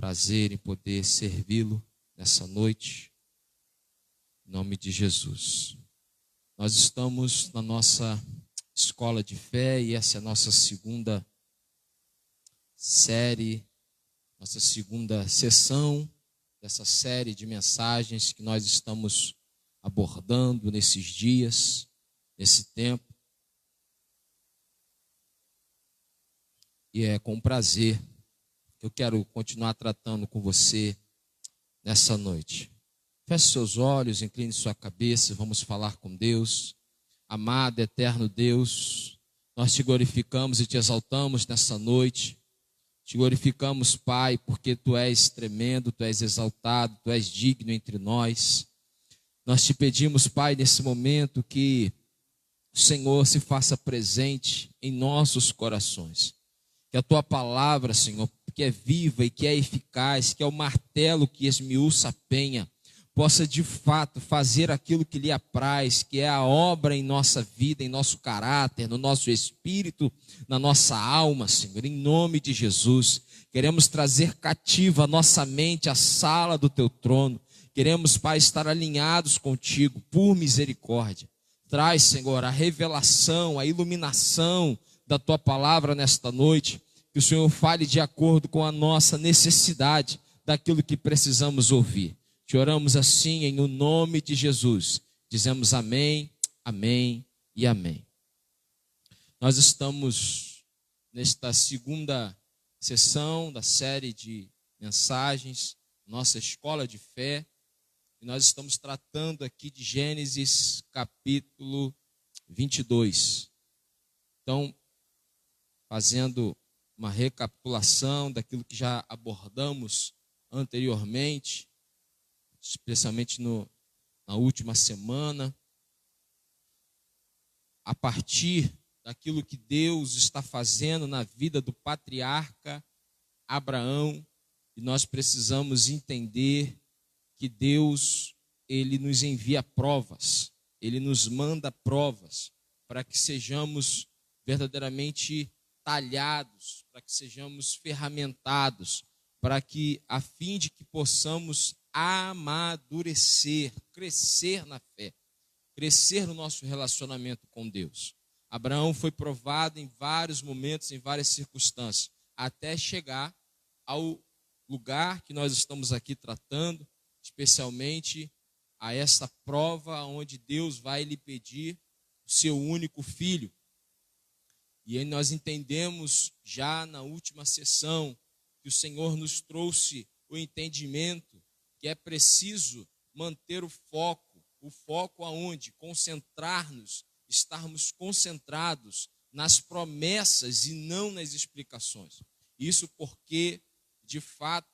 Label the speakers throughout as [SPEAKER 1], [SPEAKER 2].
[SPEAKER 1] prazer em poder servi-lo nessa noite, em nome de Jesus. Nós estamos na nossa escola de fé e essa é a nossa segunda série, nossa segunda sessão dessa série de mensagens que nós estamos abordando nesses dias, nesse tempo. E é com prazer que eu quero continuar tratando com você nessa noite. Feche seus olhos, incline sua cabeça, vamos falar com Deus. Amado, eterno Deus, nós te glorificamos e te exaltamos nessa noite. Te glorificamos, Pai, porque Tu és tremendo, Tu és exaltado, Tu és digno entre nós. Nós te pedimos, Pai, nesse momento que o Senhor se faça presente em nossos corações. Que a Tua palavra, Senhor, que é viva e que é eficaz, que é o martelo que esmiuça a penha, possa de fato fazer aquilo que lhe apraz, que é a obra em nossa vida, em nosso caráter, no nosso espírito, na nossa alma, Senhor, em nome de Jesus. Queremos trazer cativa a nossa mente à sala do Teu trono. Queremos, Pai, estar alinhados contigo, por misericórdia. Traz, Senhor, a revelação, a iluminação da Tua palavra nesta noite, que o Senhor fale de acordo com a nossa necessidade, daquilo que precisamos ouvir. Te oramos assim em o nome de Jesus. Dizemos amém, amém e amém. Nós estamos nesta segunda sessão da série de mensagens, nossa escola de fé, e nós estamos tratando aqui de Gênesis capítulo 22. Então, fazendo uma recapitulação daquilo que já abordamos anteriormente, especialmente na última semana, a partir daquilo que Deus está fazendo na vida do patriarca Abraão, e nós precisamos entender que Deus, Ele nos envia provas, Ele nos manda provas, para que sejamos verdadeiramente talhados, para que sejamos ferramentados, para que, a fim de que possamos amadurecer, crescer na fé, crescer no nosso relacionamento com Deus. Abraão foi provado em vários momentos, em várias circunstâncias, até chegar ao lugar que nós estamos aqui tratando, especialmente a essa prova onde Deus vai lhe pedir o seu único filho. E aí nós entendemos já na última sessão que o Senhor nos trouxe o entendimento que é preciso manter o foco aonde? Concentrar-nos, estarmos concentrados nas promessas e não nas explicações. Isso porque, de fato,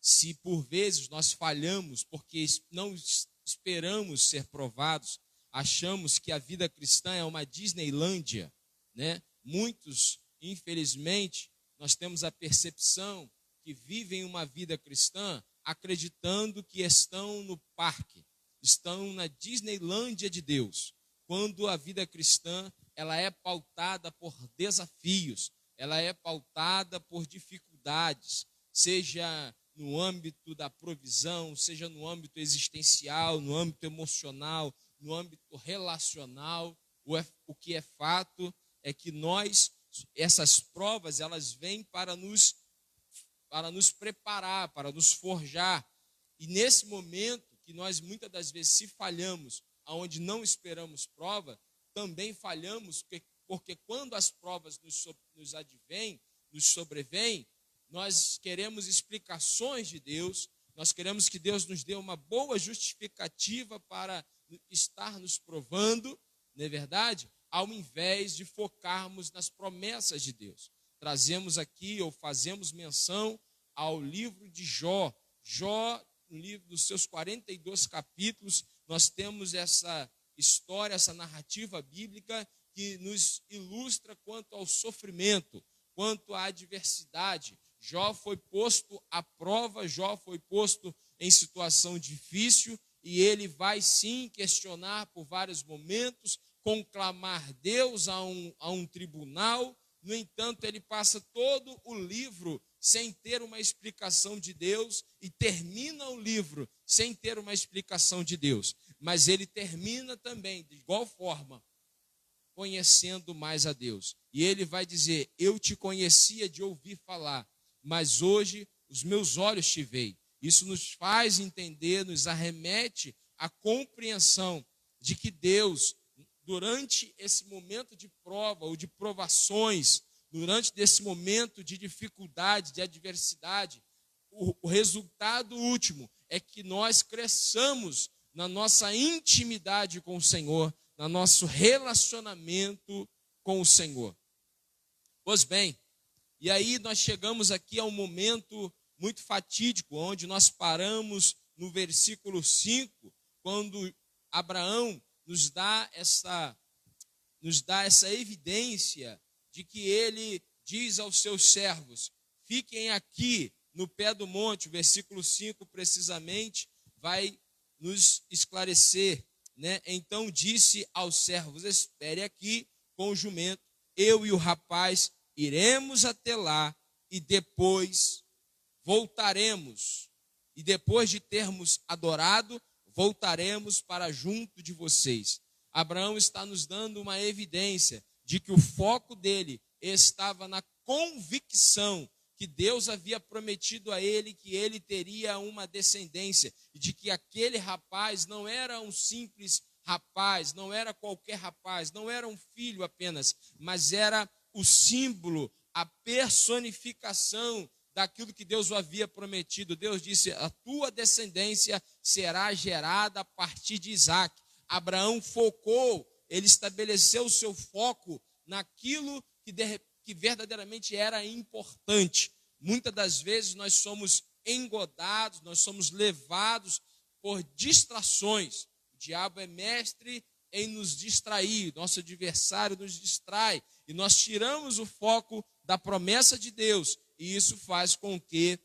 [SPEAKER 1] se por vezes nós falhamos porque não esperamos ser provados, achamos que a vida cristã é uma Disneylândia, né? Muitos, infelizmente, nós temos a percepção que vivem uma vida cristã acreditando que estão no parque, estão na Disneylândia de Deus, quando a vida cristã ela é pautada por desafios, ela é pautada por dificuldades, seja no âmbito da provisão, seja no âmbito existencial, no âmbito emocional, no âmbito relacional. O que é fato é que essas provas, elas vêm para nos preparar, para nos forjar. E nesse momento que nós muitas das vezes, se falhamos aonde não esperamos prova, também falhamos, porque quando as provas nos advêm, nos sobrevêm, nós queremos explicações de Deus, nós queremos que Deus nos dê uma boa justificativa para estar nos provando, não é verdade? Ao invés de focarmos nas promessas de Deus. Trazemos aqui, ou fazemos menção ao livro de Jó. Jó, no livro dos seus 42 capítulos, nós temos essa história, essa narrativa bíblica que nos ilustra quanto ao sofrimento, quanto à adversidade. Jó foi posto à prova, Jó foi posto em situação difícil, e ele vai sim questionar por vários momentos, conclamar Deus a um tribunal. No entanto, ele passa todo o livro sem ter uma explicação de Deus e termina o livro sem ter uma explicação de Deus. Mas ele termina também, de igual forma, conhecendo mais a Deus. E ele vai dizer: eu te conhecia de ouvir falar, mas hoje os meus olhos te veem. Isso nos faz entender, nos arremete à compreensão de que Deus, durante esse momento de prova ou de provações, durante esse momento de dificuldade, de adversidade, o resultado último é que nós cresçamos na nossa intimidade com o Senhor, no nosso relacionamento com o Senhor. Pois bem, e aí nós chegamos aqui a um momento muito fatídico, onde nós paramos no versículo 5, quando Abraão nos dá essa evidência de que ele diz aos seus servos: fiquem aqui no pé do monte. O versículo 5 precisamente vai nos esclarecer, né? Então disse aos servos: espere aqui com o jumento, eu e o rapaz iremos até lá e depois voltaremos. E depois de termos adorado, voltaremos para junto de vocês. Abraão está nos dando uma evidência de que o foco dele estava na convicção que Deus havia prometido a ele que ele teria uma descendência, e de que aquele rapaz não era um simples rapaz, não era qualquer rapaz, não era um filho apenas, mas era o símbolo, a personificação daquilo que Deus o havia prometido. Deus disse: a tua descendência será gerada a partir de Isaac. Abraão focou, ele estabeleceu o seu foco naquilo que verdadeiramente era importante. Muitas das vezes nós somos engodados, nós somos levados por distrações. O diabo é mestre em nos distrair, nosso adversário nos distrai, e nós tiramos o foco da promessa de Deus, e isso faz com que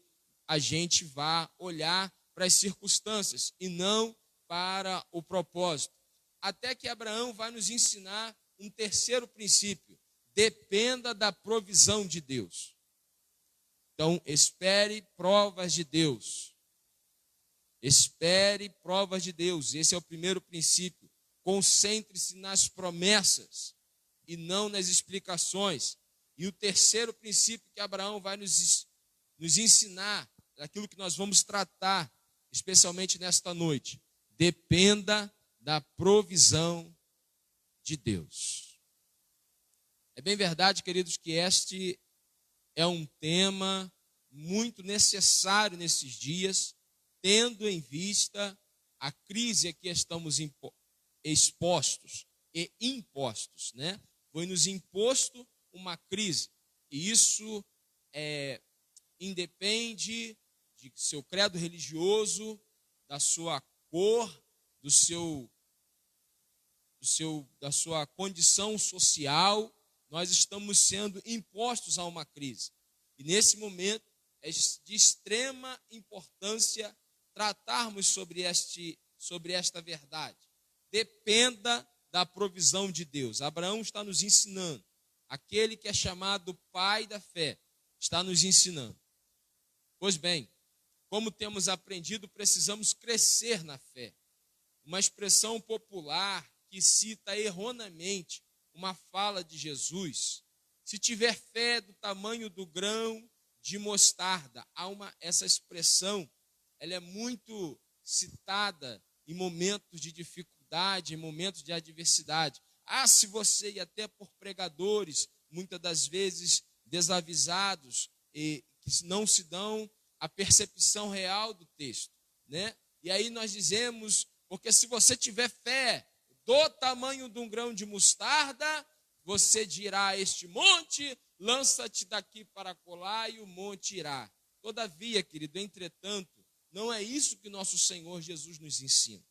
[SPEAKER 1] a gente vá olhar para as circunstâncias e não para o propósito. Até que Abraão vai nos ensinar um terceiro princípio: dependa da provisão de Deus. Então, espere provas de Deus. Espere provas de Deus. Esse é o primeiro princípio. Concentre-se nas promessas e não nas explicações. E o terceiro princípio que Abraão vai nos ensinar, daquilo que nós vamos tratar, especialmente nesta noite: dependa da provisão de Deus. É bem verdade, queridos, que este é um tema muito necessário nesses dias, tendo em vista a crise a que estamos expostos e impostos, né? Foi nos imposto uma crise, e isso independe de seu credo religioso, da sua cor, da sua condição social. Nós estamos sendo impostos a uma crise. E nesse momento é de extrema importância tratarmos sobre esta verdade. Dependa da provisão de Deus. Abraão está nos ensinando. Aquele que é chamado pai da fé está nos ensinando. Pois bem, como temos aprendido, precisamos crescer na fé. Uma expressão popular que cita erroneamente uma fala de Jesus: se tiver fé do tamanho do grão de mostarda. Essa expressão, ela é muito citada em momentos de dificuldade, em momentos de adversidade. Se você, e até por pregadores, muitas das vezes desavisados, e que não se dão a percepção real do texto, né? E aí nós dizemos, porque se você tiver fé do tamanho de um grão de mostarda, você dirá a este monte: lança-te daqui para colar, e o monte irá. Todavia, querido, entretanto, não é isso que nosso Senhor Jesus nos ensina.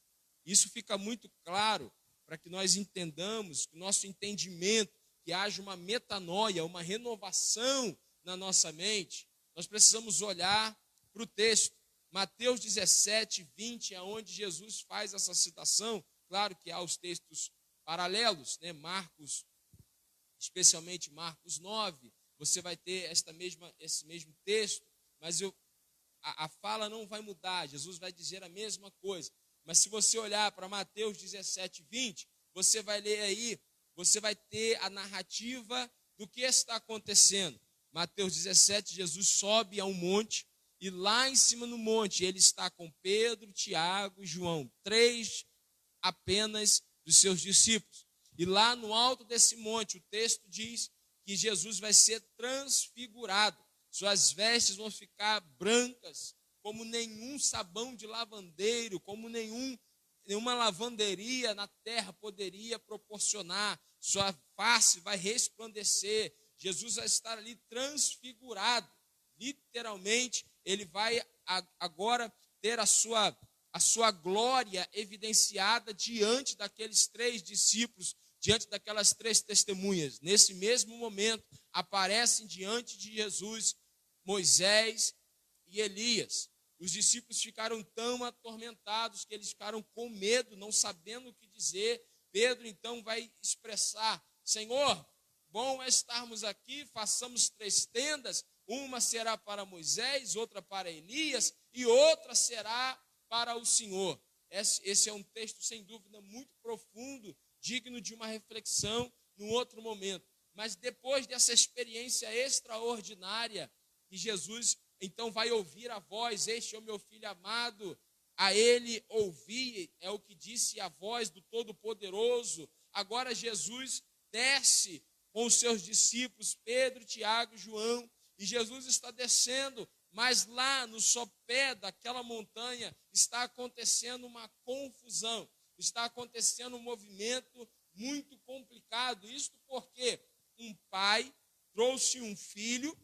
[SPEAKER 1] Isso fica muito claro para que nós entendamos, que o nosso entendimento, que haja uma metanoia, uma renovação na nossa mente. Nós precisamos olhar para o texto. Mateus 17, 20, aonde Jesus faz essa citação. Claro que há os textos paralelos, né? Marcos, especialmente Marcos 9, você vai ter esse mesmo texto, mas a fala não vai mudar, Jesus vai dizer a mesma coisa. Mas se você olhar para Mateus 17, 20, você vai ler aí, você vai ter a narrativa do que está acontecendo. Mateus 17, Jesus sobe a um monte, e lá em cima no monte ele está com Pedro, Tiago e João, 3 apenas dos seus discípulos. E lá no alto desse monte, o texto diz que Jesus vai ser transfigurado. Suas vestes vão ficar brancas, como nenhum sabão de lavandeiro, como nenhuma lavanderia na terra poderia proporcionar. Sua face vai resplandecer. Jesus vai estar ali transfigurado. Literalmente, ele vai agora ter a sua glória evidenciada diante daqueles 3 discípulos, diante daquelas 3 testemunhas. Nesse mesmo momento, aparecem diante de Jesus Moisés e Elias. Os discípulos ficaram tão atormentados que eles ficaram com medo, não sabendo o que dizer. Pedro então vai expressar: Senhor, bom é estarmos aqui, façamos 3 tendas, uma será para Moisés, outra para Elias e outra será para o Senhor. Esse é um texto, sem dúvida, muito profundo, digno de uma reflexão num outro momento. Mas depois dessa experiência extraordinária, que Jesus então vai ouvir a voz: este é o meu filho amado, a ele ouvi, é o que disse a voz do Todo-Poderoso. Agora Jesus desce com os seus discípulos, Pedro, Tiago e João, e Jesus está descendo, mas lá no sopé daquela montanha está acontecendo uma confusão, está acontecendo um movimento muito complicado. Isto porque um pai trouxe um filho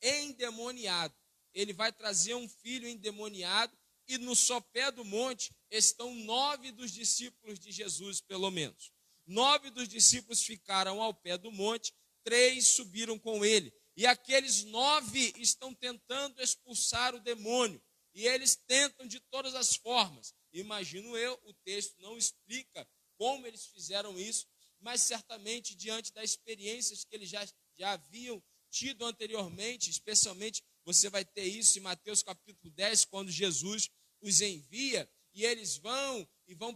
[SPEAKER 1] endemoniado. Ele vai trazer um filho endemoniado, e no sopé do monte estão 9 dos discípulos de Jesus, pelo menos. 9 dos discípulos ficaram ao pé do monte, 3 subiram com ele. E aqueles 9 estão tentando expulsar o demônio. E eles tentam de todas as formas. Imagino eu, o texto não explica como eles fizeram isso, mas certamente diante das experiências que eles já haviam tido anteriormente, especialmente você vai ter isso em Mateus capítulo 10, quando Jesus os envia, e eles vão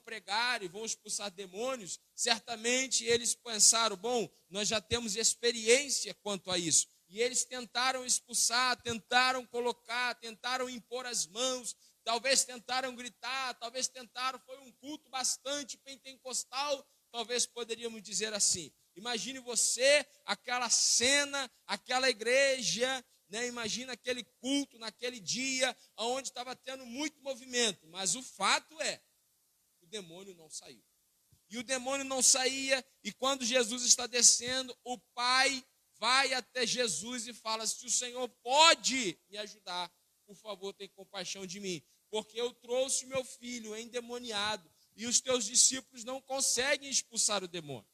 [SPEAKER 1] pregar e vão expulsar demônios. Certamente eles pensaram: bom, nós já temos experiência quanto a isso. E eles tentaram expulsar, tentaram colocar, tentaram impor as mãos, talvez tentaram gritar, talvez tentaram, foi um culto bastante pentecostal, talvez poderíamos dizer assim. Imagine você, aquela cena, aquela igreja, né? Imagina aquele culto naquele dia, onde estava tendo muito movimento, mas o fato é, o demônio não saiu. E o demônio não saía, e quando Jesus está descendo, o pai vai até Jesus e fala: se o Senhor pode me ajudar, por favor, tenha compaixão de mim, porque eu trouxe o meu filho endemoniado, e os teus discípulos não conseguem expulsar o demônio.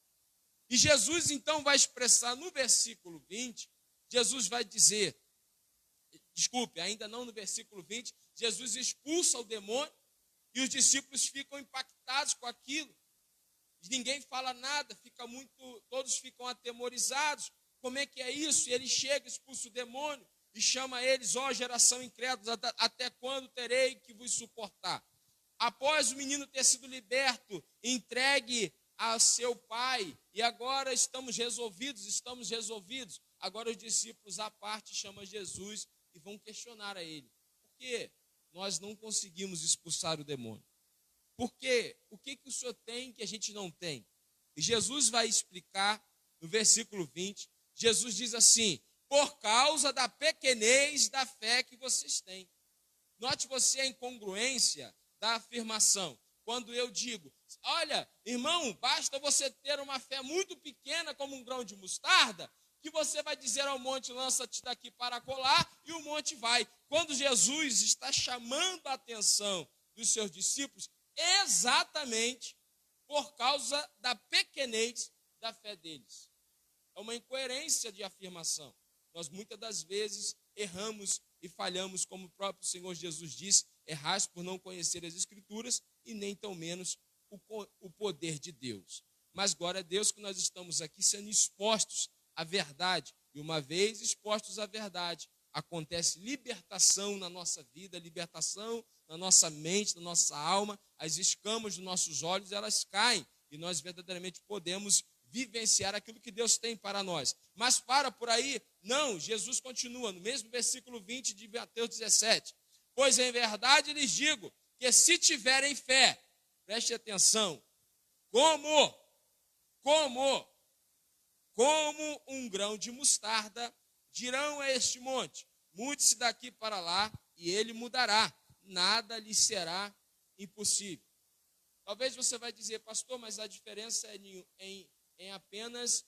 [SPEAKER 1] E Jesus então vai expressar no versículo 20, Jesus vai dizer, ainda não no versículo 20, Jesus expulsa o demônio e os discípulos ficam impactados com aquilo. Ninguém fala nada, todos ficam atemorizados. Como é que é isso? E ele chega, expulsa o demônio e chama eles: ó geração incrédula, até quando terei que vos suportar? Após o menino ter sido liberto, entregue a seu pai, e agora estamos resolvidos. Agora os discípulos à parte chamam Jesus e vão questionar a ele: por que nós não conseguimos expulsar o demônio? Por quê? O que o senhor tem que a gente não tem? E Jesus vai explicar no versículo 20, Jesus diz assim: por causa da pequenez da fé que vocês têm. Note você a incongruência da afirmação. Quando eu digo: olha, irmão, basta você ter uma fé muito pequena como um grão de mostarda, que você vai dizer ao monte: lança-te daqui para colar, e o monte vai. Quando Jesus está chamando a atenção dos seus discípulos, exatamente por causa da pequenez da fé deles. É uma incoerência de afirmação. Nós muitas das vezes erramos e falhamos, como o próprio Senhor Jesus disse: errais por não conhecer as Escrituras e nem tão menos o poder de Deus. Mas glória a Deus que nós estamos aqui sendo expostos à verdade. E uma vez expostos à verdade, acontece libertação na nossa vida, libertação na nossa mente, na nossa alma, as escamas dos nossos olhos, elas caem, e nós verdadeiramente podemos vivenciar aquilo que Deus tem para nós. Mas para por aí, não, Jesus continua, no mesmo versículo 20 de Mateus 17, pois em verdade lhes digo, que se tiverem fé, preste atenção, como um grão de mostarda, dirão a este monte, mude-se daqui para lá, e ele mudará, nada lhe será impossível. Talvez você vai dizer, pastor, mas a diferença é em apenas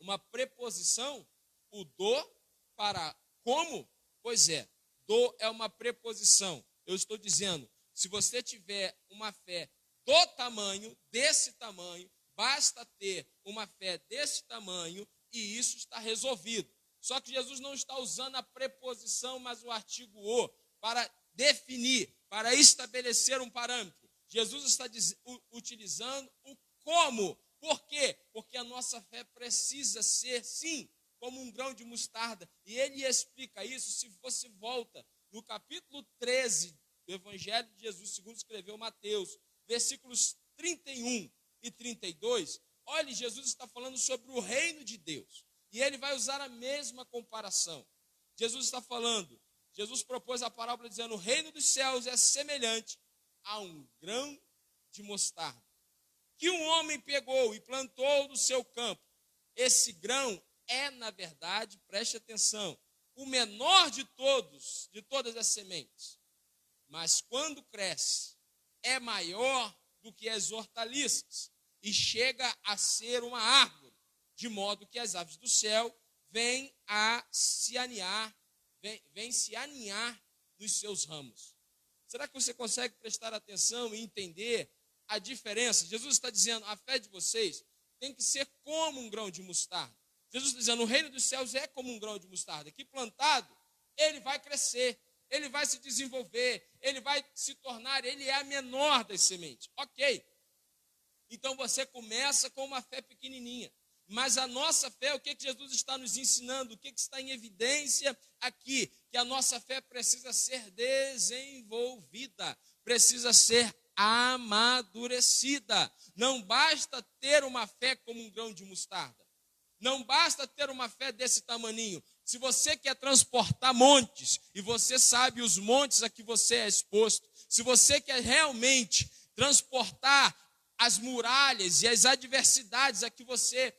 [SPEAKER 1] uma preposição, o do para como? Pois é, do é uma preposição. Eu estou dizendo, se você tiver uma fé do tamanho, desse tamanho, basta ter uma fé desse tamanho e isso está resolvido. Só que Jesus não está usando a preposição, mas o artigo o, para definir, para estabelecer um parâmetro. Jesus está utilizando o como. Por quê? Porque a nossa fé precisa ser, sim, como um grão de mostarda. E ele explica isso se você volta no capítulo 13 do Evangelho de Jesus, segundo escreveu Mateus, versículos 31 e 32. Olha, Jesus está falando sobre o reino de Deus. E ele vai usar a mesma comparação. Jesus está falando, Jesus propôs a parábola dizendo, o reino dos céus é semelhante a um grão de mostarda, que um homem pegou e plantou no seu campo. Esse grão é, na verdade, preste atenção, o menor de todas as sementes. Mas quando cresce, é maior do que as hortaliças e chega a ser uma árvore, de modo que as aves do céu vêm se aninhar nos seus ramos. Será que você consegue prestar atenção e entender a diferença? Jesus está dizendo, a fé de vocês tem que ser como um grão de mostarda. Jesus está dizendo, o reino dos céus é como um grão de mostarda, que plantado, ele vai crescer, ele vai se desenvolver, ele vai se tornar, ele é a menor das sementes. Ok. Então você começa com uma fé pequenininha. Mas a nossa fé, o que Jesus está nos ensinando? O que está em evidência aqui? Que a nossa fé precisa ser desenvolvida, precisa ser amadurecida. Não basta ter uma fé como um grão de mostarda. Não basta ter uma fé desse tamaninho. Se você quer transportar montes, e você sabe os montes a que você é exposto, se você quer realmente transportar as muralhas e as adversidades a que você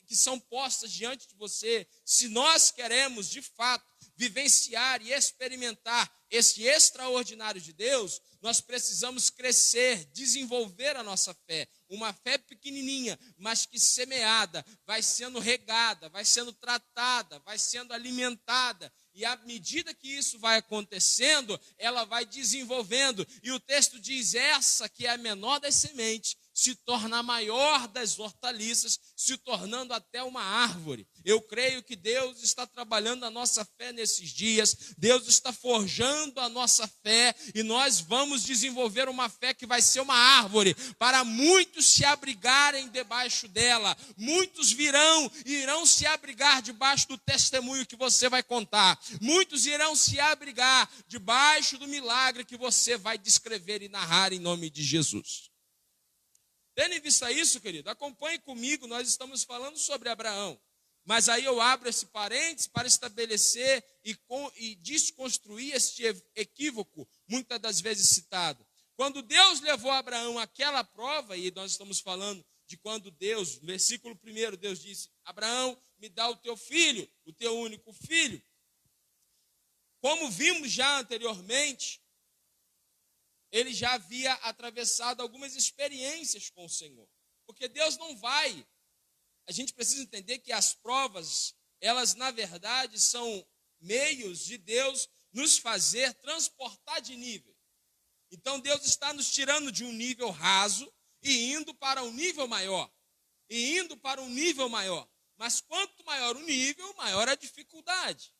[SPEAKER 1] que são postas diante de você, se nós queremos, de fato, vivenciar e experimentar esse extraordinário de Deus, nós precisamos crescer, desenvolver a nossa fé. Uma fé pequenininha, mas que semeada, vai sendo regada, vai sendo tratada, vai sendo alimentada. E à medida que isso vai acontecendo, ela vai desenvolvendo. E o texto diz, essa que é a menor das sementes, se torna a maior das hortaliças, se tornando até uma árvore. Eu creio que Deus está trabalhando a nossa fé nesses dias, Deus está forjando a nossa fé, e nós vamos desenvolver uma fé que vai ser uma árvore, para muitos se abrigarem debaixo dela. Muitos virão e irão se abrigar debaixo do testemunho que você vai contar. Muitos irão se abrigar debaixo do milagre que você vai descrever e narrar em nome de Jesus. Tendo em vista isso, querido, acompanhe comigo, nós estamos falando sobre Abraão. Mas aí eu abro esse parênteses para estabelecer e desconstruir este equívoco, muitas das vezes citado. Quando Deus levou Abraão àquela prova, e nós estamos falando de quando Deus, no versículo 1, Deus disse, Abraão, me dá o teu filho, o teu único filho. Como vimos já anteriormente, ele já havia atravessado algumas experiências com o Senhor. Porque Deus não vai. A gente precisa entender que as provas, elas na verdade são meios de Deus nos fazer transportar de nível. Então Deus está nos tirando de um nível raso e indo para um nível maior. Mas quanto maior o nível, maior a dificuldade.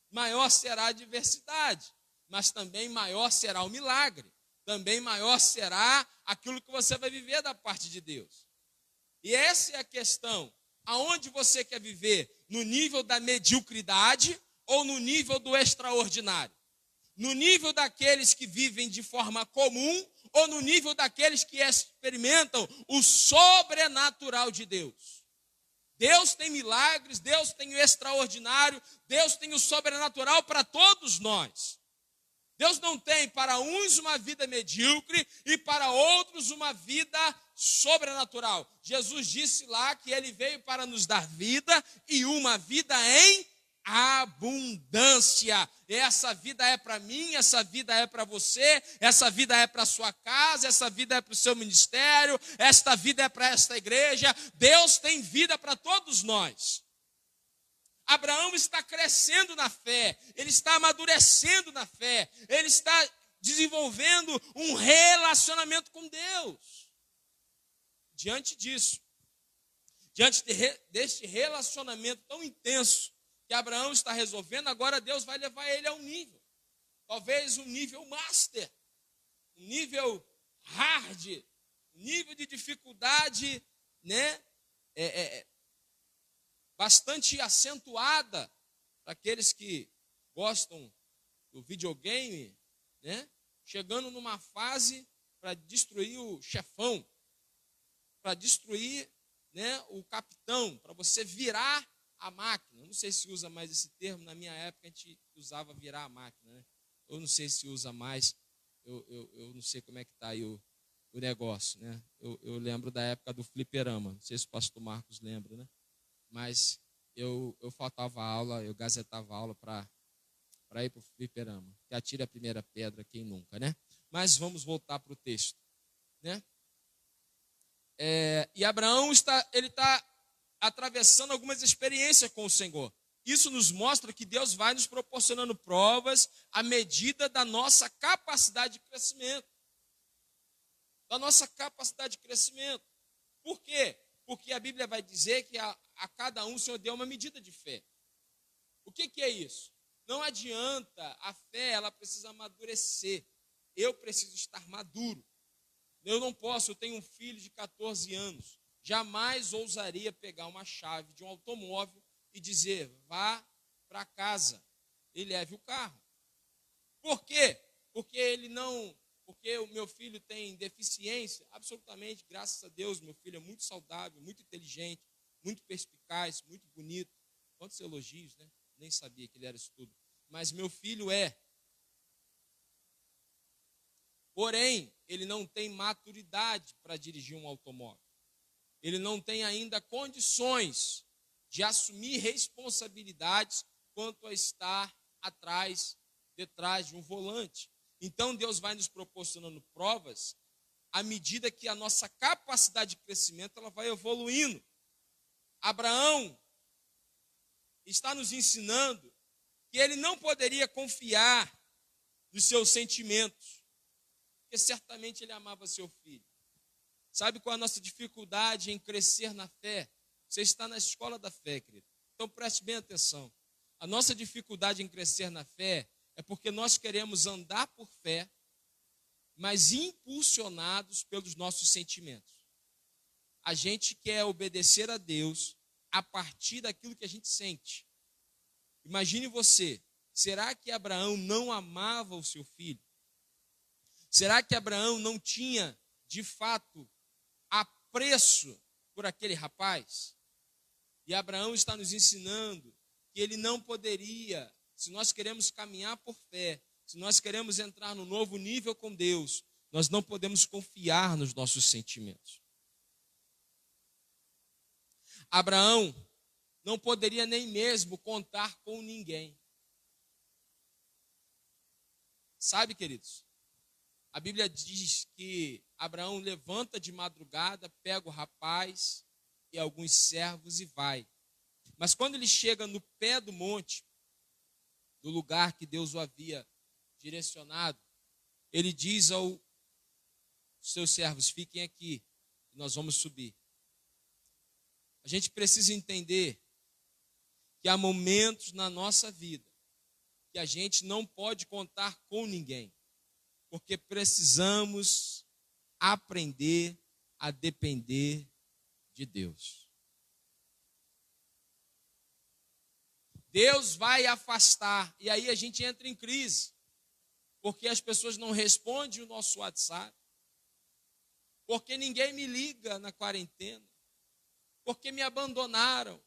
[SPEAKER 1] Maior será a adversidade. Mas também maior será o milagre. Também maior será aquilo que você vai viver da parte de Deus. E essa é a questão. Aonde você quer viver? No nível da mediocridade ou no nível do extraordinário? No nível daqueles que vivem de forma comum ou no nível daqueles que experimentam o sobrenatural de Deus? Deus tem milagres, Deus tem o extraordinário, Deus tem o sobrenatural para todos nós. Deus não tem para uns uma vida medíocre e para outros uma vida sobrenatural. Jesus disse lá que ele veio para nos dar vida e uma vida em abundância. Essa vida é para mim, essa vida é para você, essa vida é para a sua casa, essa vida é para o seu ministério, esta vida é para esta igreja. Deus tem vida para todos nós. Abraão está crescendo na fé, ele está amadurecendo na fé, ele está desenvolvendo um relacionamento com Deus. Diante disso, diante deste relacionamento tão intenso que Abraão está resolvendo, agora Deus vai levar ele a um nível, talvez um nível master, um nível hard, um nível de dificuldade, né? Bastante acentuada para aqueles que gostam do videogame, né? Chegando numa fase para destruir o chefão, para destruir, né, o capitão, para você virar a máquina. Não sei se usa mais esse termo, na minha época a gente usava virar a máquina, né? Eu não sei se usa mais, eu não sei como é que está aí o negócio, né? Eu lembro da época do fliperama, não sei se o pastor Marcos lembra, né? Mas eu faltava aula, eu gazetava aula para ir para o fliperama. Que atire a primeira pedra, quem nunca, né? Mas vamos voltar para o texto, né? E Abraão está atravessando algumas experiências com o Senhor. Isso nos mostra que Deus vai nos proporcionando provas à medida da nossa capacidade de crescimento. Da nossa capacidade de crescimento. Por quê? Porque a Bíblia vai dizer que a cada um o Senhor deu uma medida de fé. O que é isso? Não adianta, a fé ela precisa amadurecer. Eu preciso estar maduro. Eu não posso, eu tenho um filho de 14 anos. Jamais ousaria pegar uma chave de um automóvel e dizer, vá para casa e leve o carro. Por quê? Porque o meu filho tem deficiência? Absolutamente, graças a Deus, meu filho é muito saudável, muito inteligente, muito perspicaz, muito bonito. Quantos elogios, né? Nem sabia que ele era isso tudo. Mas meu filho é. Porém, ele não tem maturidade para dirigir um automóvel. Ele não tem ainda condições de assumir responsabilidades quanto a estar detrás de um volante. Então, Deus vai nos proporcionando provas à medida que a nossa capacidade de crescimento ela vai evoluindo. Abraão está nos ensinando que ele não poderia confiar nos seus sentimentos, porque certamente ele amava seu filho. Sabe qual é a nossa dificuldade em crescer na fé? Você está na escola da fé, querido. Então preste bem atenção. A nossa dificuldade em crescer na fé é porque nós queremos andar por fé, mas impulsionados pelos nossos sentimentos. A gente quer obedecer a Deus a partir daquilo que a gente sente. Imagine você, será que Abraão não amava o seu filho? Será que Abraão não tinha, de fato, apreço por aquele rapaz? E Abraão está nos ensinando que ele não poderia, se nós queremos caminhar por fé, se nós queremos entrar no novo nível com Deus, nós não podemos confiar nos nossos sentimentos. Abraão não poderia nem mesmo contar com ninguém. Sabe, queridos? A Bíblia diz que Abraão levanta de madrugada, pega o rapaz e alguns servos e vai. Mas quando ele chega no pé do monte, do lugar que Deus o havia direcionado, ele diz aos seus servos, fiquem aqui, nós vamos subir. A gente precisa entender que há momentos na nossa vida que a gente não pode contar com ninguém, porque precisamos aprender a depender de Deus. Deus vai afastar. E aí a gente entra em crise, porque as pessoas não respondem o nosso WhatsApp, porque ninguém me liga na quarentena, porque me abandonaram.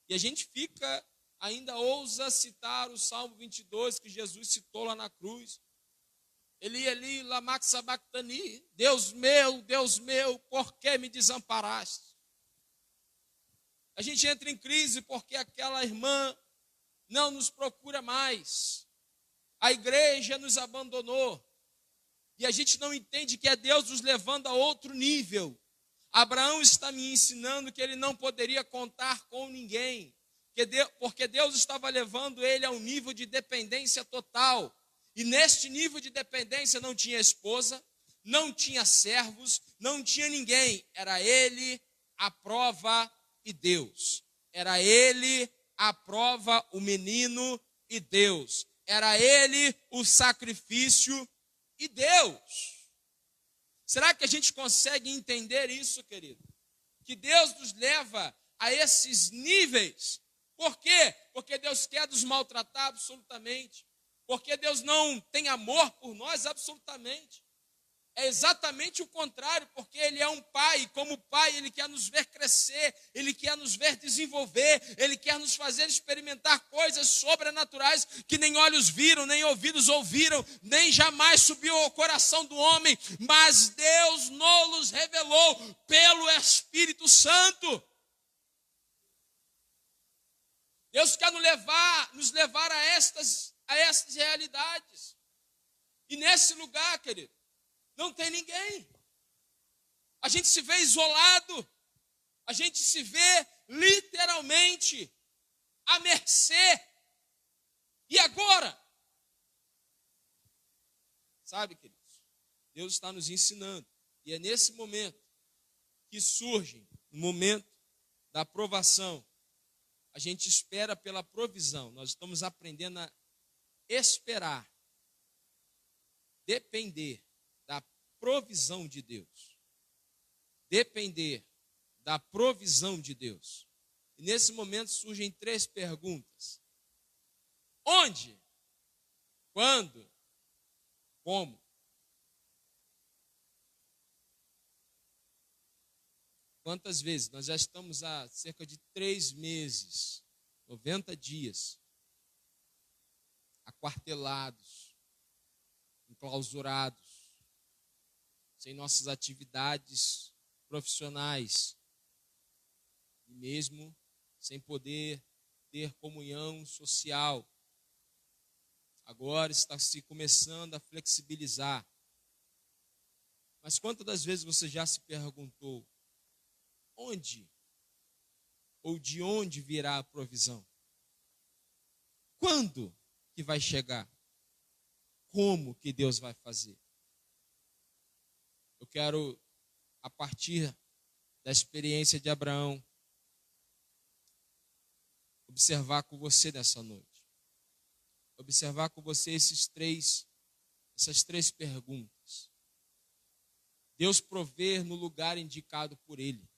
[SPEAKER 1] E a gente fica, ainda ousa citar o Salmo 22, que Jesus citou lá na cruz. Eli, Eli, lama sabachthani, Deus meu, por que me desamparaste? A gente entra em crise porque aquela irmã não nos procura mais. A igreja nos abandonou. E a gente não entende que é Deus nos levando a outro nível. Abraão está me ensinando que ele não poderia contar com ninguém, porque Deus estava levando ele a um nível de dependência total. E neste nível de dependência não tinha esposa, não tinha servos, não tinha ninguém. Era ele, a prova e Deus. Era ele, a prova, o menino e Deus. Era ele, o sacrifício e Deus. Será que a gente consegue entender isso, querido? Que Deus nos leva a esses níveis. Por quê? Porque Deus quer nos maltratar absolutamente. Porque Deus não tem amor por nós absolutamente. É exatamente o contrário, porque Ele é um pai, e como pai Ele quer nos ver crescer, Ele quer nos ver desenvolver, Ele quer nos fazer experimentar coisas sobrenaturais que nem olhos viram, nem ouvidos ouviram, nem jamais subiu ao coração do homem, mas Deus nos revelou pelo Espírito Santo. Deus quer nos levar a estas realidades. E nesse lugar, querido, não tem ninguém. A gente se vê isolado. A gente se vê literalmente à mercê. E agora? Sabe, queridos, Deus está nos ensinando. E é nesse momento que surge, no momento da aprovação, a gente espera pela provisão. Nós estamos aprendendo a esperar, depender da provisão de Deus. Depender da provisão de Deus. E nesse momento surgem 3 perguntas. Onde? Quando? Como? Quantas vezes? Nós já estamos há cerca de 3 meses, 90 dias, aquartelados, enclausurados, sem nossas atividades profissionais, e mesmo sem poder ter comunhão social. Agora está se começando a flexibilizar. Mas quantas das vezes você já se perguntou, onde ou de onde virá a provisão? Quando que vai chegar? Como que Deus vai fazer? Eu quero, a partir da experiência de Abraão, observar com você nessa noite. Observar com você essas três perguntas. Deus prover no lugar indicado por Ele.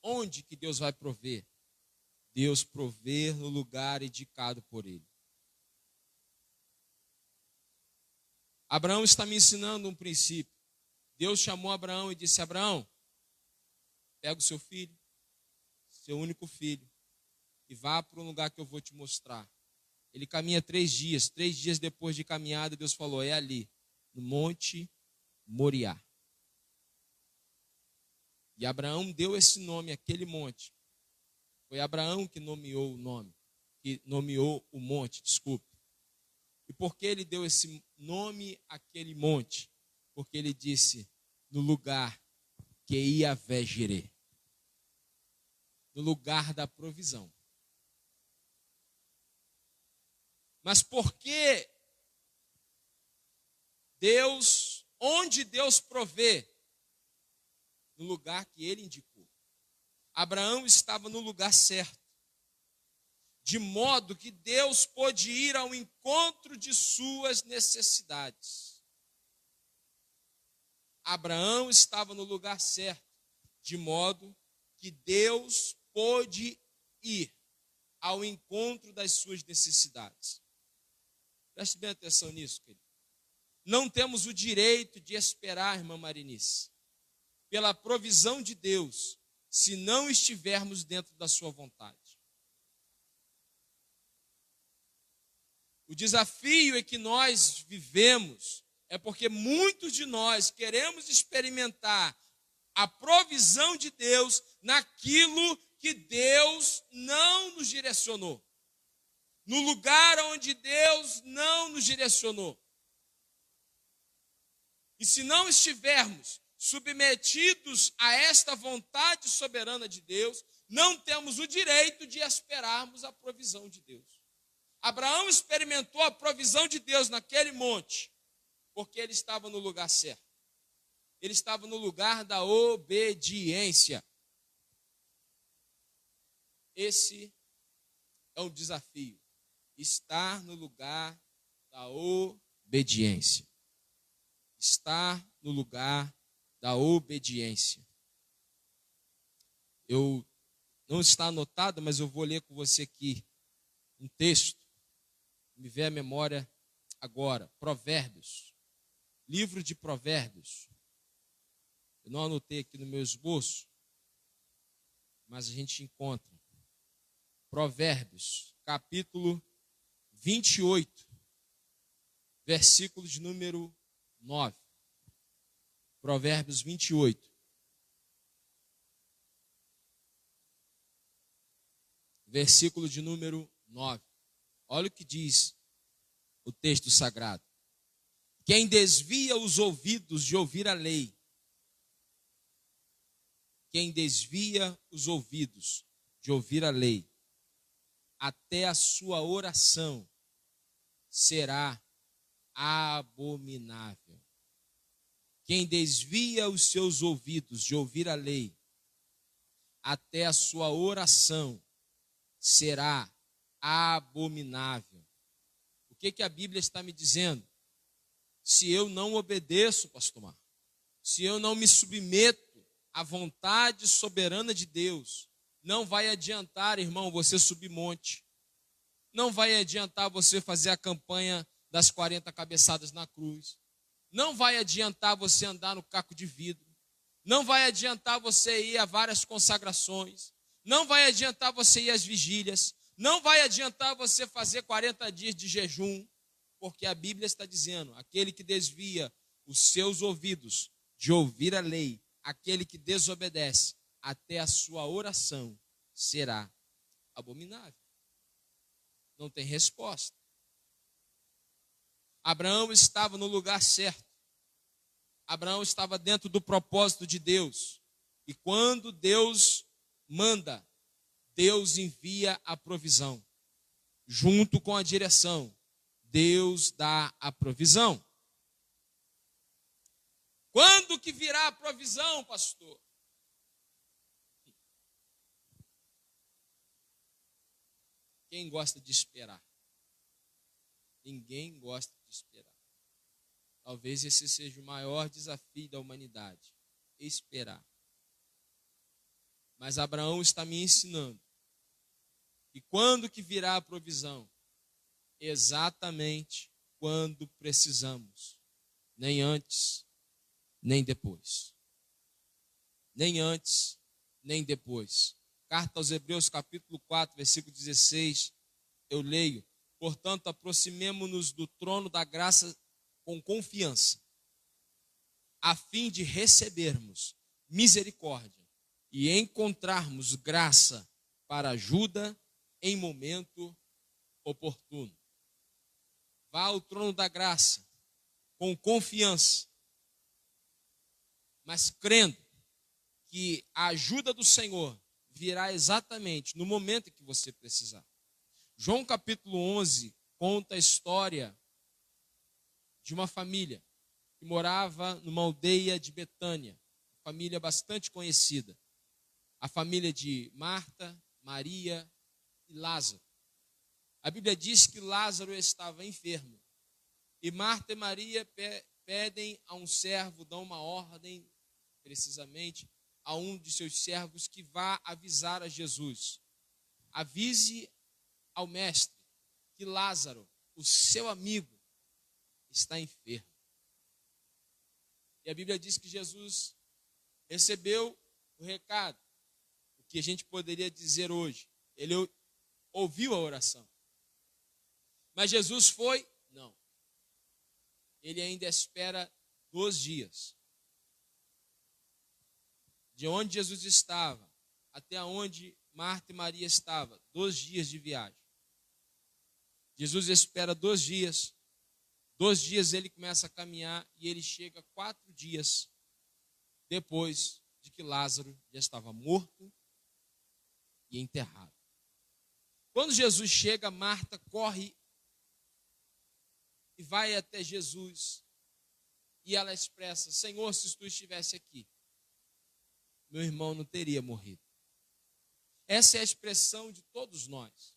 [SPEAKER 1] Onde que Deus vai prover? Deus prover no lugar indicado por Ele. Abraão está me ensinando um princípio. Deus chamou Abraão e disse: Abraão, pega o seu filho, seu único filho, e vá para um lugar que eu vou te mostrar. Ele caminha 3 dias. 3 dias depois de caminhada, Deus falou: é ali, no Monte Moriá. E Abraão deu esse nome àquele monte. Foi Abraão que nomeou o nome, que nomeou o monte, desculpe. E por que ele deu esse nome àquele monte? Porque ele disse: no lugar que Iavé Jireh, no lugar da provisão. Mas por que Deus, onde Deus provê? No lugar que ele indicou. Abraão estava no lugar certo, de modo que Deus pôde ir ao encontro de suas necessidades. Abraão estava no lugar certo, de modo que Deus pôde ir ao encontro das suas necessidades. Preste bem atenção nisso, querido. Não temos o direito de esperar, irmã Marinice, pela provisão de Deus, se não estivermos dentro da sua vontade. O desafio é que nós vivemos é porque muitos de nós queremos experimentar a provisão de Deus naquilo que Deus não nos direcionou, no lugar onde Deus não nos direcionou. E se não estivermos submetidos a esta vontade soberana de Deus, não temos o direito de esperarmos a provisão de Deus. Abraão experimentou a provisão de Deus naquele monte, porque ele estava no lugar certo. Ele estava no lugar da obediência. Esse é o desafio, estar no lugar da obediência. Estar no lugar da obediência. Não está anotado, mas eu vou ler com você aqui um texto. Me vem à memória agora. Provérbios. Livro de Provérbios. Eu não anotei aqui no meu esboço, mas a gente encontra. Provérbios, capítulo 28, versículo de número 9. Provérbios 28. Versículo de número 9. Olha o que diz o texto sagrado. Quem desvia os ouvidos de ouvir a lei, quem desvia os ouvidos de ouvir a lei, até a sua oração será abominável. Quem desvia os seus ouvidos de ouvir a lei, até a sua oração será abominável. O que a Bíblia está me dizendo? Se eu não obedeço, pastor Marcos, se eu não me submeto à vontade soberana de Deus, não vai adiantar, irmão, você subir monte. Não vai adiantar você fazer a campanha das 40 cabeçadas na cruz. Não vai adiantar você andar no caco de vidro. Não vai adiantar você ir a várias consagrações. Não vai adiantar você ir às vigílias. Não vai adiantar você fazer 40 dias de jejum. Porque a Bíblia está dizendo, aquele que desvia os seus ouvidos de ouvir a lei, aquele que desobedece, até a sua oração será abominável. Não tem resposta. Abraão estava no lugar certo. Abraão estava dentro do propósito de Deus. E quando Deus manda, Deus envia a provisão. Junto com a direção, Deus dá a provisão. Quando que virá a provisão, pastor? Quem gosta de esperar? Ninguém gosta de esperar. Talvez esse seja o maior desafio da humanidade, esperar. Mas Abraão está me ensinando. E quando que virá a provisão? Exatamente quando precisamos. Nem antes, nem depois. Nem antes, nem depois. Carta aos Hebreus, capítulo 4, versículo 16, eu leio: portanto, aproximemo-nos do trono da graça com confiança, a fim de recebermos misericórdia e encontrarmos graça para ajuda em momento oportuno. Vá ao trono da graça com confiança, mas crendo que a ajuda do Senhor virá exatamente no momento em que você precisar. João capítulo 11 conta a história de uma família que morava numa aldeia de Betânia, uma família bastante conhecida. A família de Marta, Maria e Lázaro. A Bíblia diz que Lázaro estava enfermo. E Marta e Maria pedem a um servo, dão uma ordem, precisamente, a um de seus servos que vá avisar a Jesus. Avise ao mestre que Lázaro, o seu amigo, está enfermo. E a Bíblia diz que Jesus recebeu o recado, o que a gente poderia dizer hoje. Ele ouviu a oração. Mas Jesus foi? Não. Ele ainda espera 2 dias. De onde Jesus estava até onde Marta e Maria estavam, 2 dias de viagem. Jesus espera 2 dias. 2 dias ele começa a caminhar e ele chega 4 dias depois de que Lázaro já estava morto e enterrado. Quando Jesus chega, Marta corre e vai até Jesus e ela expressa: Senhor, se tu estivesse aqui, meu irmão não teria morrido. Essa é a expressão de todos nós.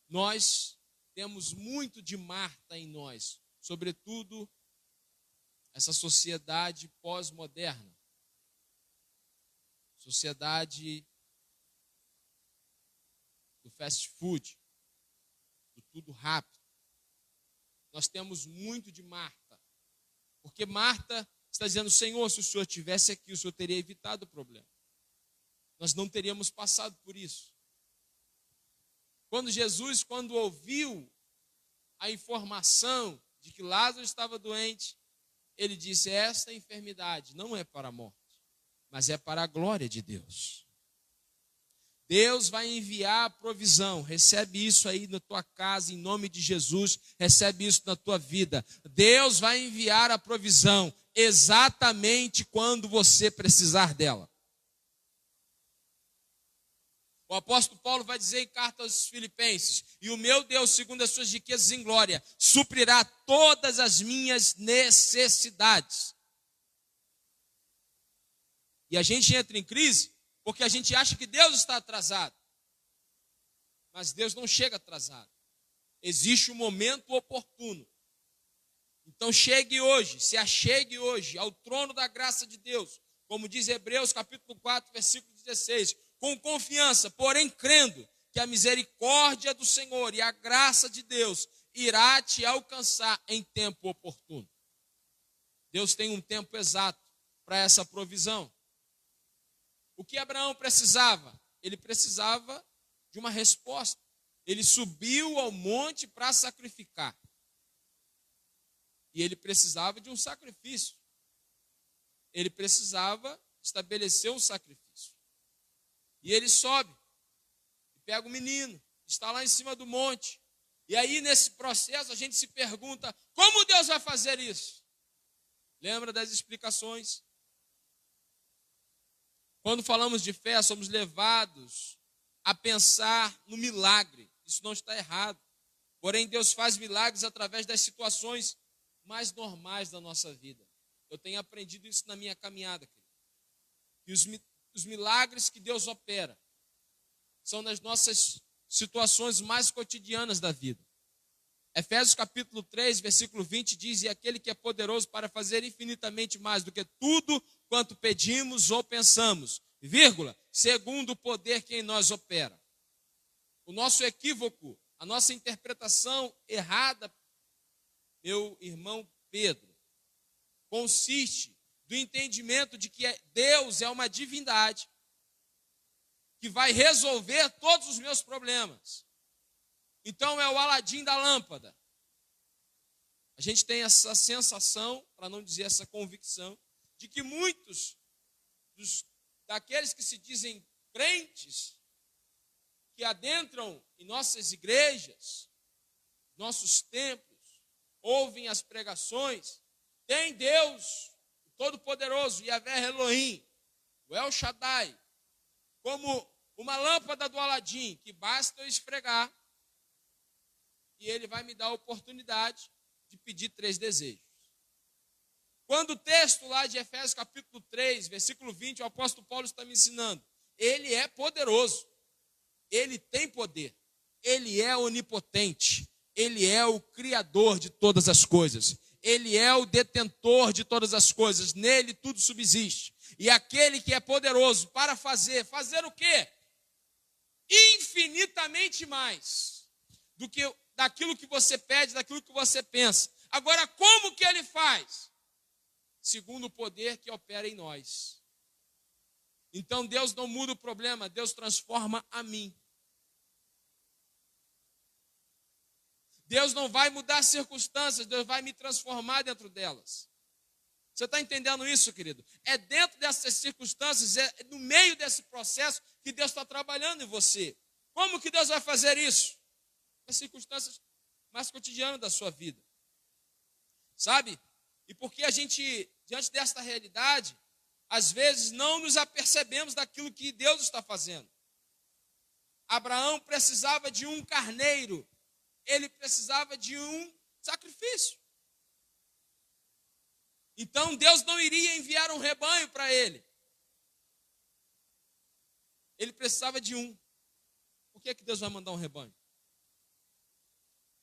[SPEAKER 1] Nós temos muito de Marta em nós, sobretudo essa sociedade pós-moderna, sociedade do fast food, do tudo rápido. Nós temos muito de Marta, porque Marta está dizendo: Senhor, se o Senhor estivesse aqui, o Senhor teria evitado o problema. Nós não teríamos passado por isso. Quando Jesus, quando ouviu a informação de que Lázaro estava doente, ele disse: esta enfermidade não é para a morte, mas é para a glória de Deus. Deus vai enviar a provisão. Recebe isso aí na tua casa, em nome de Jesus. Recebe isso na tua vida. Deus vai enviar a provisão exatamente quando você precisar dela. O apóstolo Paulo vai dizer em carta aos Filipenses: e o meu Deus, segundo as suas riquezas em glória, suprirá todas as minhas necessidades. E a gente entra em crise porque a gente acha que Deus está atrasado. Mas Deus não chega atrasado. Existe um momento oportuno. Então chegue hoje, se achegue hoje ao trono da graça de Deus, como diz Hebreus capítulo 4, versículo 16, com confiança, porém crendo que a misericórdia do Senhor e a graça de Deus irá te alcançar em tempo oportuno. Deus tem um tempo exato para essa provisão. O que Abraão precisava? Ele precisava de uma resposta. Ele subiu ao monte para sacrificar. E ele precisava de um sacrifício. Ele precisava estabelecer um sacrifício. E ele sobe e pega o menino, está lá em cima do monte. E aí, nesse processo, a gente se pergunta: como Deus vai fazer isso? Lembra das explicações? Quando falamos de fé, somos levados a pensar no milagre. Isso não está errado. Porém, Deus faz milagres através das situações mais normais da nossa vida. Eu tenho aprendido isso na minha caminhada, querido. E os milagres que Deus opera são nas nossas situações mais cotidianas da vida. Efésios capítulo 3, versículo 20 diz: e aquele que é poderoso para fazer infinitamente mais do que tudo quanto pedimos ou pensamos, vírgula, segundo o poder que em nós opera. O nosso equívoco, a nossa interpretação errada, meu irmão Pedro, consiste do entendimento de que Deus é uma divindade que vai resolver todos os meus problemas. Então é o Aladim da lâmpada. A gente tem essa sensação, para não dizer essa convicção, de que muitos daqueles que se dizem crentes, que adentram em nossas igrejas, nossos templos, ouvem as pregações, tem Deus Todo-Poderoso, Yahvé Elohim, o El Shaddai, como uma lâmpada do Aladim, que basta eu esfregar e ele vai me dar a oportunidade de pedir 3 desejos. Quando o texto lá de Efésios capítulo 3, versículo 20, o apóstolo Paulo está me ensinando, ele é poderoso, ele tem poder, ele é onipotente, ele é o criador de todas as coisas, ele é o detentor de todas as coisas, nele tudo subsiste. E aquele que é poderoso para fazer o quê? infinitamente mais do que daquilo que você pede, daquilo que você pensa. Agora, como que ele faz? Segundo o poder que opera em nós. Então, Deus não muda o problema, Deus transforma a mim. Deus não vai mudar as circunstâncias, Deus vai me transformar dentro delas. Você está entendendo isso, querido? É dentro dessas circunstâncias, é no meio desse processo que Deus está trabalhando em você. Como que Deus vai fazer isso? As circunstâncias mais cotidianas da sua vida. Sabe? E porque a gente, diante desta realidade, às vezes não nos apercebemos daquilo que Deus está fazendo. Abraão precisava de um carneiro. Ele precisava de um sacrifício. Então Deus não iria enviar um rebanho para ele. Ele precisava de um. Por que Deus vai mandar um rebanho?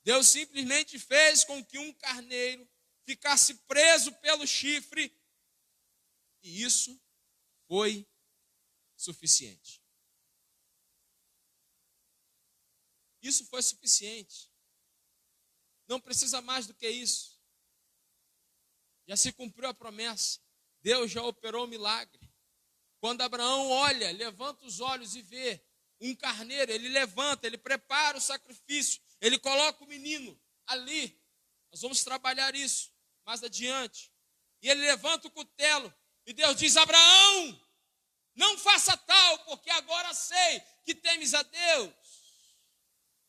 [SPEAKER 1] Deus simplesmente fez com que um carneiro ficasse preso pelo chifre. E isso foi suficiente. Isso foi suficiente. Não precisa mais do que isso. Já se cumpriu a promessa. Deus já operou o milagre. Quando Abraão olha, levanta os olhos e vê um carneiro, ele levanta, ele prepara o sacrifício, ele coloca o menino ali. Nós vamos trabalhar isso mais adiante. E ele levanta o cutelo e Deus diz: Abraão, não faça tal, porque agora sei que temes a Deus.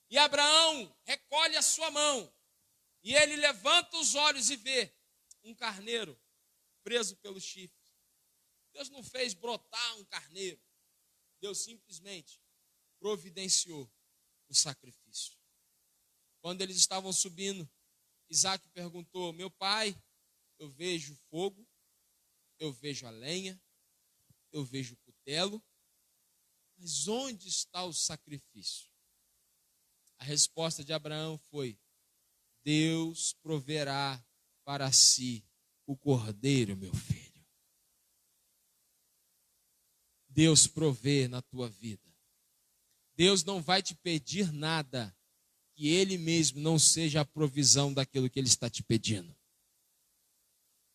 [SPEAKER 1] E Abraão recolhe a sua mão e ele levanta os olhos e vê um carneiro preso pelo chifre. Deus não fez brotar um carneiro. Deus simplesmente providenciou o sacrifício. Quando eles estavam subindo, Isaac perguntou: meu pai, eu vejo fogo, eu vejo a lenha, eu vejo o cutelo, mas onde está o sacrifício? A resposta de Abraão foi: Deus proverá para si o cordeiro, meu filho. Deus provê na tua vida. Deus não vai te pedir nada que Ele mesmo não seja a provisão daquilo que Ele está te pedindo.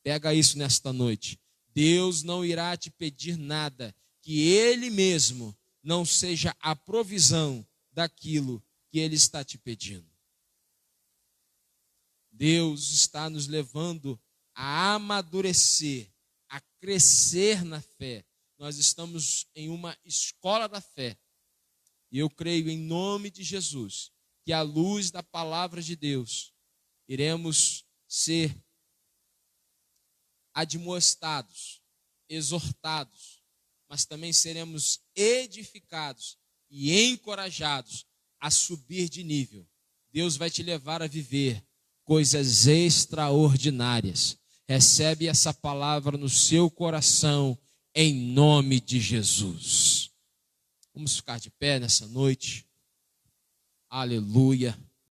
[SPEAKER 1] Pega isso nesta noite. Deus não irá te pedir nada que Ele mesmo não seja a provisão daquilo que Ele está te pedindo. Deus está nos levando a amadurecer, a crescer na fé. Nós estamos em uma escola da fé. E eu creio em nome de Jesus que à luz da palavra de Deus iremos ser admoestados, exortados, mas também seremos edificados e encorajados a subir de nível. Deus vai te levar a viver coisas extraordinárias. Recebe essa palavra no seu coração, em nome de Jesus. Vamos ficar de pé nessa noite. Aleluia.